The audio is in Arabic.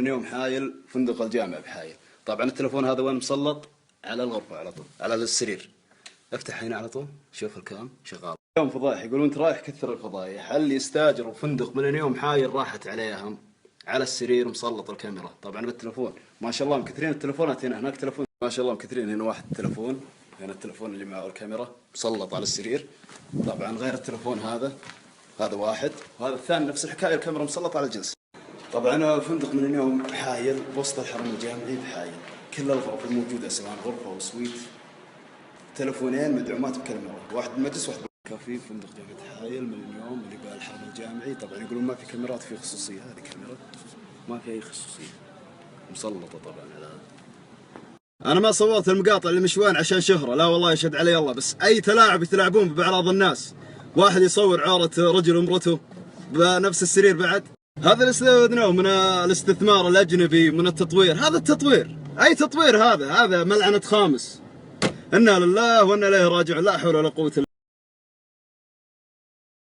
النوم حايل، فندق الجامع بحايل. طبعا التلفون هذا وين مسلط؟ على الغرفة على طول، على السرير. افتح هنا على طول، شوف الكام شغال. يوم فضايح، يقولون انت رايح كثر الفضايح، اللي يستاجر فندق من اليوم حايل راحت عليهم. على السرير مسلط الكاميرا، طبعا بالتلفون. ما شاء الله مكثرين التلفونات هنا، هناك تلفون ما شاء الله مكثرين. هنا واحد تلفون، هنا التلفون اللي معه الكاميرا مسلط على السرير. طبعا غير التلفون هذا واحد، وهذا الثاني نفس الحكاية، الكاميرا مسلطة على الجنس. طبعا فندق من اليوم حايل وسط الحرم الجامعي بحايل، كل الغرف الموجودة سواء غرفة أو سويت، تلفونين مدعومات بكاميرا، واحد بالمجلس واحد كافي. فندق جامعة حايل من اليوم اللي بالحرم الجامعي. طبعا يقولون ما في كاميرات، في خصوصية، هذه كاميرا ما في أي خصوصية، مسلطة طبعا على هذا. أنا ما صورت المقاطع المشوان عشان شهرة، لا والله يشهد علي الله، بس أي تلاعب يتلاعبون بأعراض الناس. واحد يصور عارة رجل ومرته بنفس السرير بعد. هذا اللي استفدناه من الاستثمار الأجنبي، من التطوير. هذا التطوير، أي تطوير هذا ملعنة خامس. إنا لله وإنا إليه راجعون، لا حول ولا قوة إلا بالله.